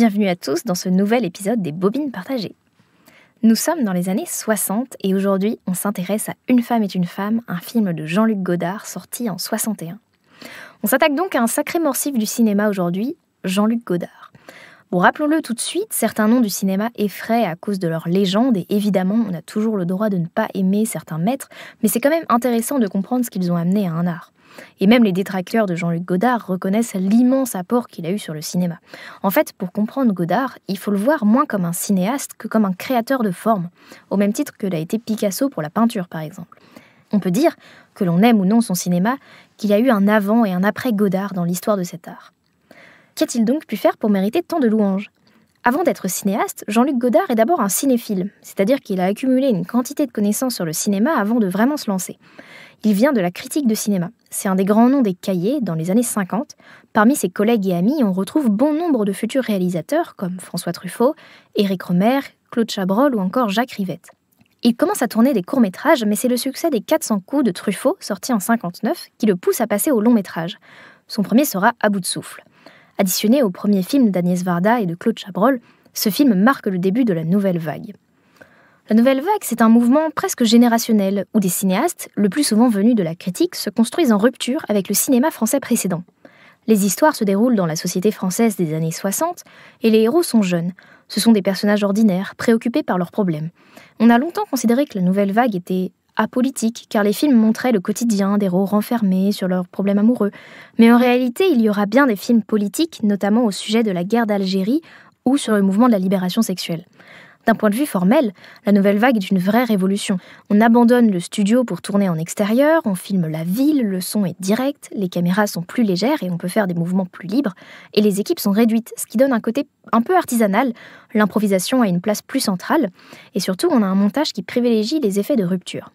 bienvenue à tous dans ce nouvel épisode des Bobines partagées. Nous sommes dans les années 60 et aujourd'hui on s'intéresse à Une femme est une femme, un film de Jean-Luc Godard sorti en 61. On s'attaque donc à un sacré morsif du cinéma aujourd'hui, Jean-Luc Godard. Bon, rappelons-le tout de suite, certains noms du cinéma effraient à cause de leur légende et évidemment on a toujours le droit de ne pas aimer certains maîtres, mais c'est quand même intéressant de comprendre ce qu'ils ont amené à un art. Et même les détracteurs de Jean-Luc Godard reconnaissent l'immense apport qu'il a eu sur le cinéma. En fait, pour comprendre Godard, il faut le voir moins comme un cinéaste que comme un créateur de formes, au même titre que l'a été Picasso pour la peinture par exemple. On peut dire, que l'on aime ou non son cinéma, qu'il y a eu un avant et un après Godard dans l'histoire de cet art. Qu'a-t-il donc pu faire pour mériter tant de louanges ? Avant d'être cinéaste, Jean-Luc Godard est d'abord un cinéphile, c'est-à-dire qu'il a accumulé une quantité de connaissances sur le cinéma avant de vraiment se lancer. Il vient de la critique de cinéma. C'est un des grands noms des cahiers dans les années 50. Parmi ses collègues et amis, on retrouve bon nombre de futurs réalisateurs comme François Truffaut, Éric Rohmer, Claude Chabrol ou encore Jacques Rivette. Il commence à tourner des courts-métrages, mais c'est le succès des 400 coups de Truffaut, sorti en 59, qui le pousse à passer au long-métrage. Son premier sera À bout de souffle. Additionné au premier film d'Agnès Varda et de Claude Chabrol, ce film marque le début de la Nouvelle Vague. La Nouvelle Vague, c'est un mouvement presque générationnel, où des cinéastes, le plus souvent venus de la critique, se construisent en rupture avec le cinéma français précédent. Les histoires se déroulent dans la société française des années 60, et les héros sont jeunes. Ce sont des personnages ordinaires, préoccupés par leurs problèmes. On a longtemps considéré que la Nouvelle Vague était apolitique, car les films montraient le quotidien d'héros renfermés sur leurs problèmes amoureux. Mais en réalité, il y aura bien des films politiques, notamment au sujet de la guerre d'Algérie ou sur le mouvement de la libération sexuelle. D'un point de vue formel, la Nouvelle Vague est une vraie révolution. On abandonne le studio pour tourner en extérieur, on filme la ville, le son est direct, les caméras sont plus légères et on peut faire des mouvements plus libres, et les équipes sont réduites, ce qui donne un côté un peu artisanal, l'improvisation a une place plus centrale, et surtout on a un montage qui privilégie les effets de rupture.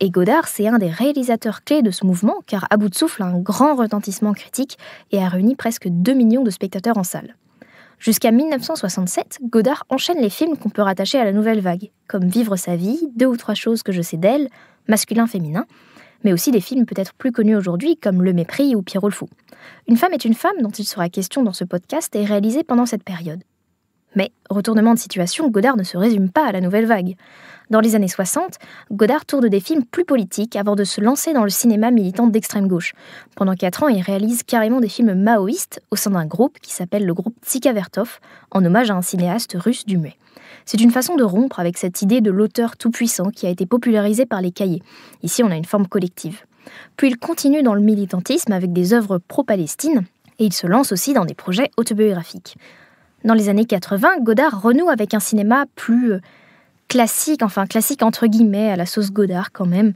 Et Godard, c'est un des réalisateurs clés de ce mouvement, car À bout de souffle a un grand retentissement critique et a réuni presque 2 millions de spectateurs en salle. Jusqu'à 1967, Godard enchaîne les films qu'on peut rattacher à la Nouvelle Vague, comme Vivre sa vie, 2 ou 3 choses que je sais d'elle, Masculin-féminin, mais aussi des films peut-être plus connus aujourd'hui comme Le Mépris ou Pierrot le Fou. Une femme est une femme, dont il sera question dans ce podcast, est réalisé pendant cette période. Mais, retournement de situation, Godard ne se résume pas à la Nouvelle Vague. Dans les années 60, Godard tourne des films plus politiques avant de se lancer dans le cinéma militant d'extrême gauche. Pendant 4 ans, il réalise carrément des films maoïstes au sein d'un groupe qui s'appelle le groupe Tsika Vertov, en hommage à un cinéaste russe du muet. C'est une façon de rompre avec cette idée de l'auteur tout-puissant qui a été popularisée par les cahiers. Ici, on a une forme collective. Puis il continue dans le militantisme avec des œuvres pro-Palestine, et il se lance aussi dans des projets autobiographiques. Dans les années 80, Godard renoue avec un cinéma plus classique entre guillemets, à la sauce Godard quand même.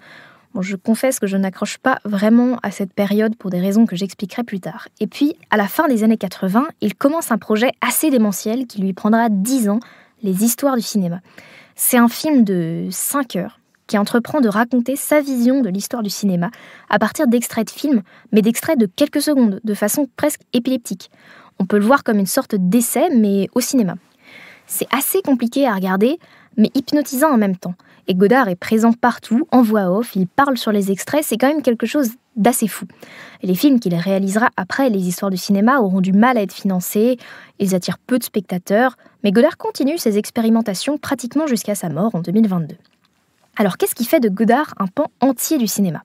Bon, je confesse que je n'accroche pas vraiment à cette période pour des raisons que j'expliquerai plus tard. Et puis, à la fin des années 80, il commence un projet assez démentiel qui lui prendra 10 ans, Les Histoires du cinéma. C'est un film de 5 heures qui entreprend de raconter sa vision de l'histoire du cinéma à partir d'extraits de films, mais d'extraits de quelques secondes, de façon presque épileptique. On peut le voir comme une sorte d'essai, mais au cinéma. C'est assez compliqué à regarder, mais hypnotisant en même temps. Et Godard est présent partout, en voix off, il parle sur les extraits, c'est quand même quelque chose d'assez fou. Et les films qu'il réalisera après Les Histoires du cinéma auront du mal à être financés, ils attirent peu de spectateurs, mais Godard continue ses expérimentations pratiquement jusqu'à sa mort en 2022. Alors qu'est-ce qui fait de Godard un pan entier du cinéma ?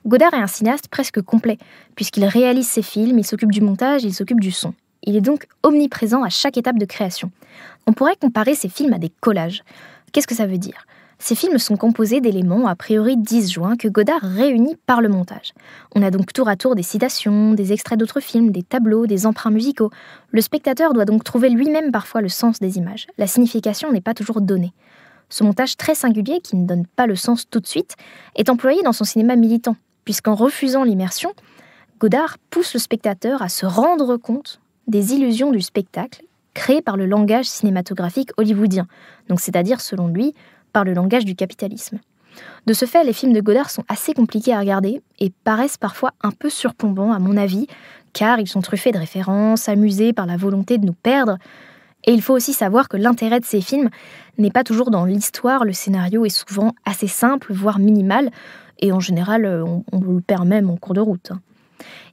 Godard est un cinéaste presque complet, puisqu'il réalise ses films, il s'occupe du montage, il s'occupe du son. Il est donc omniprésent à chaque étape de création. On pourrait comparer ces films à des collages. Qu'est-ce que ça veut dire ? Ces films sont composés d'éléments a priori disjoints que Godard réunit par le montage. On a donc tour à tour des citations, des extraits d'autres films, des tableaux, des emprunts musicaux. Le spectateur doit donc trouver lui-même parfois le sens des images. La signification n'est pas toujours donnée. Ce montage très singulier, qui ne donne pas le sens tout de suite, est employé dans son cinéma militant, puisqu'en refusant l'immersion, Godard pousse le spectateur à se rendre compte des illusions du spectacle créées par le langage cinématographique hollywoodien, donc c'est-à-dire, selon lui, par le langage du capitalisme. De ce fait, les films de Godard sont assez compliqués à regarder et paraissent parfois un peu surplombants, à mon avis, car ils sont truffés de références, amusés par la volonté de nous perdre. Et il faut aussi savoir que l'intérêt de ces films n'est pas toujours dans l'histoire, le scénario est souvent assez simple, voire minimal, et en général, on le perd même en cours de route.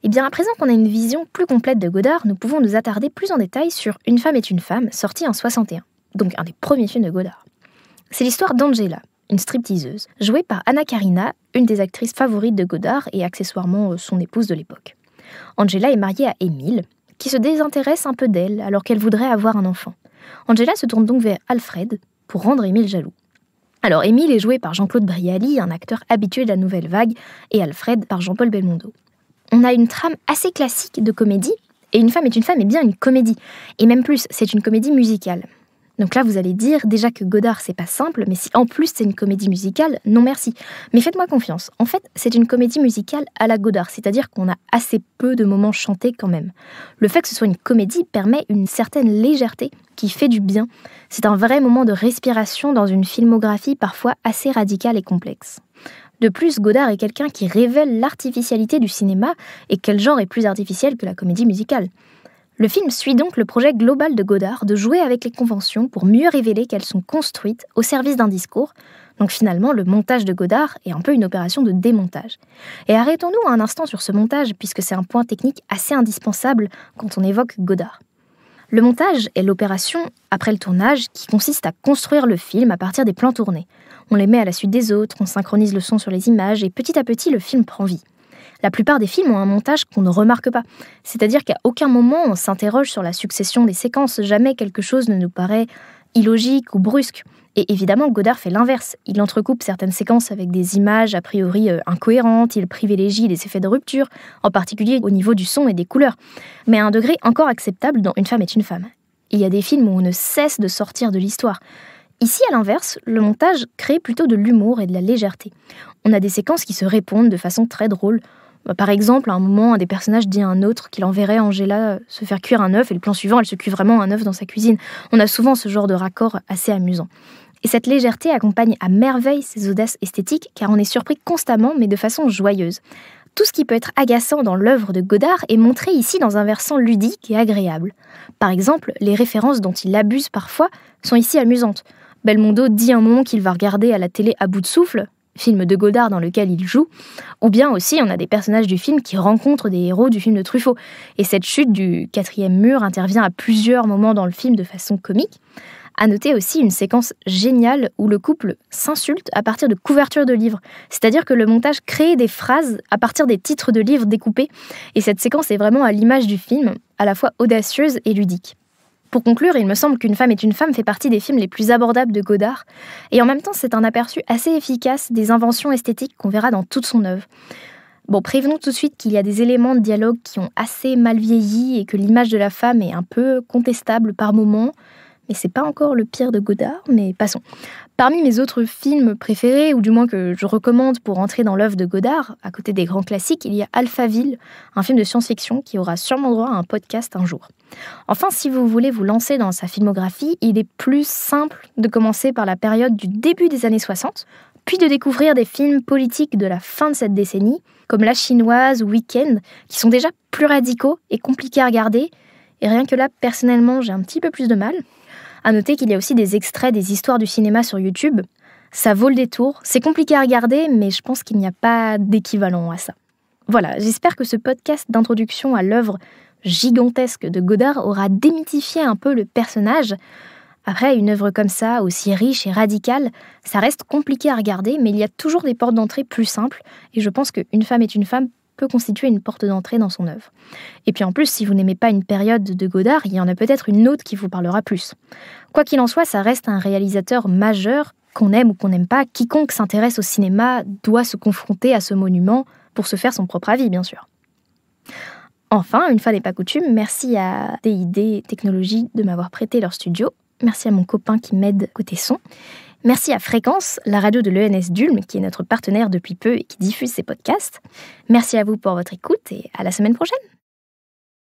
Eh bien, à présent qu'on a une vision plus complète de Godard, nous pouvons nous attarder plus en détail sur Une femme est une femme, sorti en 61, donc un des premiers films de Godard. C'est l'histoire d'Angela, une stripteaseuse, jouée par Anna Karina, une des actrices favorites de Godard et accessoirement son épouse de l'époque. Angela est mariée à Émile, qui se désintéresse un peu d'elle alors qu'elle voudrait avoir un enfant. Angela se tourne donc vers Alfred pour rendre Émile jaloux. Alors Émile est joué par Jean-Claude Brialy, un acteur habitué de la Nouvelle Vague, et Alfred par Jean-Paul Belmondo. On a une trame assez classique de comédie, et Une femme est une femme est bien une comédie, et même plus, c'est une comédie musicale. Donc là, vous allez dire déjà que Godard, c'est pas simple, mais si en plus c'est une comédie musicale, non merci. Mais faites-moi confiance. En fait, c'est une comédie musicale à la Godard, c'est-à-dire qu'on a assez peu de moments chantés quand même. Le fait que ce soit une comédie permet une certaine légèreté qui fait du bien. C'est un vrai moment de respiration dans une filmographie parfois assez radicale et complexe. De plus, Godard est quelqu'un qui révèle l'artificialité du cinéma, et quel genre est plus artificiel que la comédie musicale ? Le film suit donc le projet global de Godard de jouer avec les conventions pour mieux révéler qu'elles sont construites au service d'un discours. Donc finalement, le montage de Godard est un peu une opération de démontage. Et arrêtons-nous un instant sur ce montage, puisque c'est un point technique assez indispensable quand on évoque Godard. Le montage est l'opération, après le tournage, qui consiste à construire le film à partir des plans tournés. On les met à la suite des autres, on synchronise le son sur les images, et petit à petit, le film prend vie. La plupart des films ont un montage qu'on ne remarque pas. C'est-à-dire qu'à aucun moment on s'interroge sur la succession des séquences. Jamais quelque chose ne nous paraît illogique ou brusque. Et évidemment, Godard fait l'inverse. Il entrecoupe certaines séquences avec des images a priori incohérentes. Il privilégie les effets de rupture, en particulier au niveau du son et des couleurs. Mais à un degré encore acceptable dans Une femme est une femme. Il y a des films où on ne cesse de sortir de l'histoire. Ici, à l'inverse, le montage crée plutôt de l'humour et de la légèreté. On a des séquences qui se répondent de façon très drôle. Par exemple, à un moment, un des personnages dit à un autre qu'il enverrait Angela se faire cuire un œuf, et le plan suivant, elle se cuit vraiment un œuf dans sa cuisine. On a souvent ce genre de raccord assez amusant. Et cette légèreté accompagne à merveille ces audaces esthétiques, car on est surpris constamment, mais de façon joyeuse. Tout ce qui peut être agaçant dans l'œuvre de Godard est montré ici dans un versant ludique et agréable. Par exemple, les références dont il abuse parfois sont ici amusantes. Belmondo dit un moment qu'il va regarder à la télé à bout de souffle, film de Godard dans lequel il joue, ou bien aussi on a des personnages du film qui rencontrent des héros du film de Truffaut. Et cette chute du 4e mur intervient à plusieurs moments dans le film de façon comique. À noter aussi une séquence géniale où le couple s'insulte à partir de couvertures de livres. C'est-à-dire que le montage crée des phrases à partir des titres de livres découpés. Et cette séquence est vraiment à l'image du film, à la fois audacieuse et ludique. Pour conclure, il me semble qu'Une femme est une femme fait partie des films les plus abordables de Godard, et en même temps c'est un aperçu assez efficace des inventions esthétiques qu'on verra dans toute son œuvre. Bon, prévenons tout de suite qu'il y a des éléments de dialogue qui ont assez mal vieilli et que l'image de la femme est un peu contestable par moments, mais c'est pas encore le pire de Godard, mais passons. Parmi mes autres films préférés, ou du moins que je recommande pour entrer dans l'œuvre de Godard, à côté des grands classiques, il y a Alphaville, un film de science-fiction qui aura sûrement droit à un podcast un jour. Enfin, si vous voulez vous lancer dans sa filmographie, il est plus simple de commencer par la période du début des années 60, puis de découvrir des films politiques de la fin de cette décennie, comme La Chinoise ou Weekend, qui sont déjà plus radicaux et compliqués à regarder, et rien que là, personnellement, j'ai un petit peu plus de mal. À noter qu'il y a aussi des extraits des histoires du cinéma sur YouTube. Ça vaut le détour. C'est compliqué à regarder, mais je pense qu'il n'y a pas d'équivalent à ça. Voilà, j'espère que ce podcast d'introduction à l'œuvre gigantesque de Godard aura démythifié un peu le personnage. Après, une œuvre comme ça, aussi riche et radicale, ça reste compliqué à regarder, mais il y a toujours des portes d'entrée plus simples, et je pense qu'Une femme est une femme peut constituer une porte d'entrée dans son œuvre. Et puis en plus, si vous n'aimez pas une période de Godard, il y en a peut-être une autre qui vous parlera plus. Quoi qu'il en soit, ça reste un réalisateur majeur, qu'on aime ou qu'on n'aime pas. Quiconque s'intéresse au cinéma doit se confronter à ce monument pour se faire son propre avis, bien sûr. Enfin, une fois n'est pas coutume, merci à DID Technologies de m'avoir prêté leur studio. Merci à mon copain qui m'aide côté son. Merci à Fréquence, la radio de l'ENS d'Ulm, qui est notre partenaire depuis peu et qui diffuse ses podcasts. Merci à vous pour votre écoute et à la semaine prochaine.